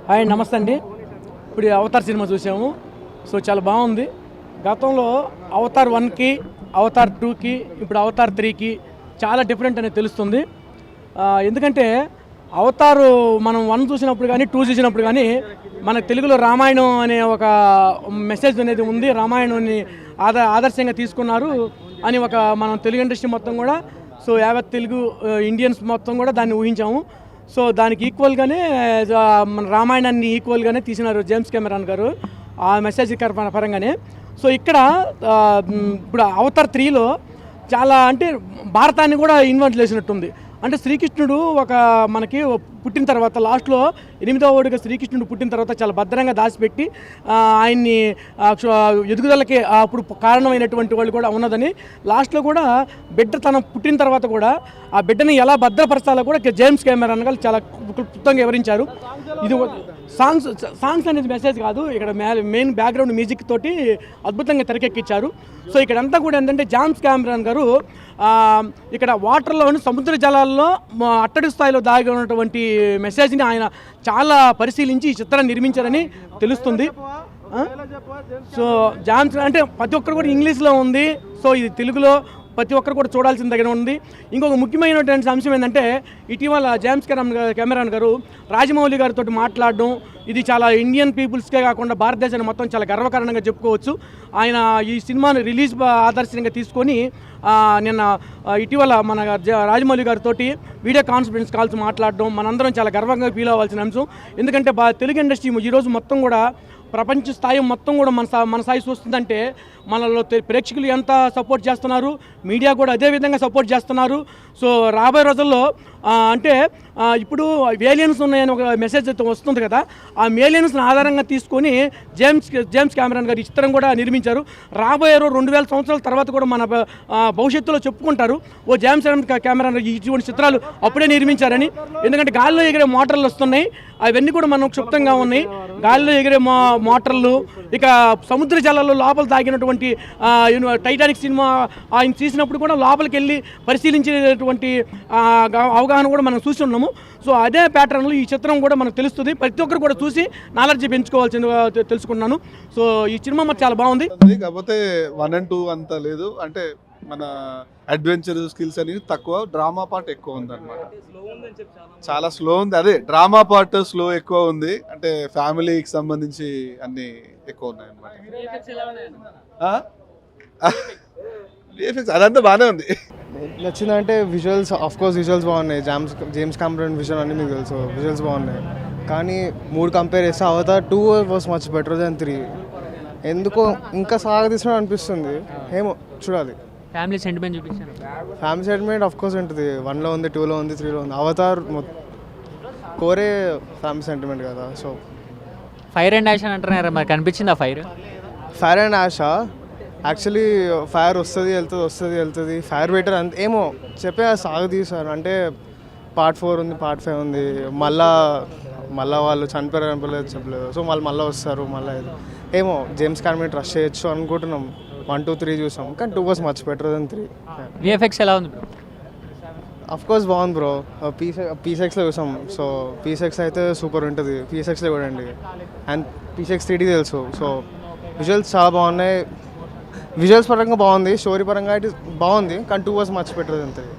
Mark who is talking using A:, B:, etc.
A: Hi నమస్తే అండి. ఇప్పుడు అవతార్ సినిమా చూసాము. సో చాలా బాగుంది. గతంలో అవతార్ 1కి అవతార్ 2కి ఇప్పుడు అవతార్ 3కి చాలా డిఫరెంట్ అనేది తెలుస్తుంది. ఎందుకంటే అవతారు మనం 1 చూసినప్పుడు కానీ 2 చూసినప్పుడు కానీ మన తెలుగులో రామాయణం అనే ఒక మెసేజ్ అనేది ఉంది. రామాయణాన్ని ఆదర్శంగా తీసుకున్నారు అని ఒక మనం తెలుగు ఇండస్ట్రీ మొత్తం కూడా సో యావత్ తెలుగు ఇండియన్స్ మొత్తం కూడా దాన్ని ఊహించాము. సో దానికి ఈక్వల్గానే మన రామాయణాన్ని ఈక్వల్గానే తీసినారు జేమ్స్ కెమెరాన్ గారు ఆ మెసేజ్ పరంగానే. సో ఇక్కడ ఇప్పుడు అవతార్ 3లో చాలా అంటే భారతాన్ని కూడా ఇన్వాల్వ్ చేసినట్టుంది. అంటే శ్రీకృష్ణుడు ఒక మనకి పుట్టిన తర్వాత లాస్ట్లో 8వ శ్రీకృష్ణుడు పుట్టిన తర్వాత చాలా భద్రంగా దాచిపెట్టి ఆయన్ని ఎదుగుదలకి అప్పుడు కారణమైనటువంటి వాళ్ళు కూడా ఉన్నదని లాస్ట్లో కూడా బిడ్డ తన పుట్టిన తర్వాత కూడా ఆ బిడ్డని ఎలా భద్రపరచాలో కూడా జేమ్స్ కెమెరాన్ గారు చాలా క్లుప్తంగా వివరించారు. ఇది సాంగ్స్ అనేది మెసేజ్ కాదు, ఇక్కడ మెయిన్ బ్యాక్గ్రౌండ్ మ్యూజిక్ తోటి అద్భుతంగా తెరకెక్కించారు. సో ఇక్కడంతా కూడా ఏంటంటే జేమ్స్ కెమెరాన్ గారు ఇక్కడ వాటర్లోని సముద్ర జలాల్లో అట్టడి స్థాయిలో దాగి ఉన్నటువంటి మెసేజ్ని ఆయన చాలా పరిశీలించి ఈ చిత్రాన్ని నిర్మించారని తెలుస్తుంది. సో జేమ్స్ అంటే ప్రతి ఒక్కరు కూడా ఇంగ్లీష్లో ఉంది. సో ఇది తెలుగులో ప్రతి ఒక్కరు కూడా చూడాల్సిన దగ్గర ఉంది. ఇంకొక ముఖ్యమైనటువంటి అంశం ఏంటంటే ఇటీవల జేమ్స్ కెమెరాన్ గారు రాజమౌళి గారితో మాట్లాడడం ఇది చాలా ఇండియన్ పీపుల్స్కే కాకుండా భారతదేశాన్ని మొత్తం చాలా గర్వకారణంగా చెప్పుకోవచ్చు. ఆయన ఈ సినిమాను రిలీజ్ ఆదర్శంగా తీసుకొని నిన్న ఇటీవల మన రాజమౌళి గారితో వీడియో కాన్ఫరెన్స్ కాల్స్ మాట్లాడడం మనందరం చాలా గర్వంగా ఫీల్ అవ్వాల్సిన అంశం. ఎందుకంటే తెలుగు ఇండస్ట్రీ ఈరోజు మొత్తం కూడా ప్రపంచ స్థాయి మొత్తం కూడా మన స్థాయి చూస్తుందంటే మనలో ప్రేక్షకులు ఎంత సపోర్ట్ చేస్తున్నారు, మీడియా కూడా అదే విధంగా సపోర్ట్ చేస్తున్నారు. సో రాబోయే రోజుల్లో అంటే ఇప్పుడు ఏలియన్స్ ఉన్నాయని ఒక మెసేజ్ అయితే వస్తుంది కదా, ఆ ఏలియన్స్ని ఆధారంగా తీసుకొని జేమ్స్ కెమెరాన్ గారు ఈ చిత్రం కూడా నిర్మించారు. రాబోయే 2000 సంవత్సరాల తర్వాత కూడా మన భవిష్యత్తులో చెప్పుకుంటారు ఓ జేమ్స్ కెమెరాన్ ఇటువంటి చిత్రాలు అప్పుడే నిర్మించారని. ఎందుకంటే గాల్లో ఎగిరే మోటార్లు వస్తున్నాయి, అవన్నీ కూడా మనం క్షుప్తంగా ఉన్నాయి. గాల్లో ఎగిరే మోటార్లు, ఇక సముద్ర జలాల్లో లోపల తాగినటువంటి టైటానిక్ సినిమా ఆయన తీసినప్పుడు కూడా లోపలికి వెళ్ళి పరిశీలించేటువంటి అవగాహన కూడా మనం చూసి ఉన్నాము. సో అదే ప్యాటర్న్లో ఈ చిత్రం కూడా మనకు తెలుస్తుంది. ప్రతి ఒక్కరు కూడా చూసి నాలెడ్జ్ పెంచుకోవాల్సిందిగా తెలుసుకున్నాను. సో ఈ సినిమా మరి చాలా బాగుంది.
B: కాకపోతే 1 and 2 అంత లేదు, అంటే మన అడ్వెంచర్ స్కిల్స్ అనేది తక్కువ, డ్రామా పార్ట్ ఎక్కువ ఉంది అనమాట. చాలా స్లో ఉంది. అదే డ్రామా పార్ట్ స్లో ఎక్కువ ఉంది, అంటే ఫ్యామిలీకి సంబంధించి అన్ని ఎక్కువ ఉన్నాయి అనమాట. అదంతా బాగానే ఉంది.
C: నచ్చిందంటే విజువల్స్, ఆఫ్ కోర్స్ విజువల్స్ బాగున్నాయి. జేమ్స్ కెమెరాన్ విజువల్ అన్ని మీకు తెలుసు, విజువల్స్ బాగున్నాయి. కానీ 3 కంపేర్ చేస్తే Avatar 2 was much better than 3. ఎందుకో ఇంకా సాగదీసిన అనిపిస్తుంది, ఏమో చూడాలి.
D: ఫ్యామిలీ సెంటిమెంట్ చూపించాను.
C: ఫ్యామిలీ సెంటిమెంట్ ఆఫ్ కోర్స్ ఉంటుంది, 1లో ఉంది, 2లో ఉంది, 3లో ఉంది. అవతార్ కోరే ఫ్యామిలీ సెంటిమెంట్ కదా. సో
D: ఫైర్ అండ్ యాష్ అని అంటున్నారు, మరి కనిపించింది ఆ
C: ఫైర్ అండ్ యాషా? యాక్చువల్లీ ఫైర్ వస్తుంది వెళ్తుంది. ఫైర్ బెటర్ అంత ఏమో చెప్పే సాగదీశారు. అంటే పార్ట్ 4 ఉంది, పార్ట్ 5 ఉంది, మళ్ళా వాళ్ళు చనిపోలేదు చెప్పలేదు. సో వాళ్ళు మళ్ళీ వస్తారు, మళ్ళీ ఏమో జేమ్స్ కెమెరాన్ రష్ చేయొచ్చు అనుకుంటున్నాం. 1, 2, 3 చూసాం, కానీ 2 was much better than 3.
D: VFX ఎలా ఉంది?
C: అఫ్ కోర్స్ బాగుంది బ్రో. పీసెక్స్లో చూసాం. సో పీసెక్స్ అయితే సూపర్ ఉంటుంది, పీసెక్స్లో చూడండి. అండ్ పీసెక్స్ 3D తెలుసు. సో విజువల్స్ చాలా బాగున్నాయి. విజువల్స్ పరంగా బాగుంది, స్టోరీ పరంగా అయితే బాగుంది, కానీ 2 వాజ్ మచ్ బెటర్ దెన్ 3.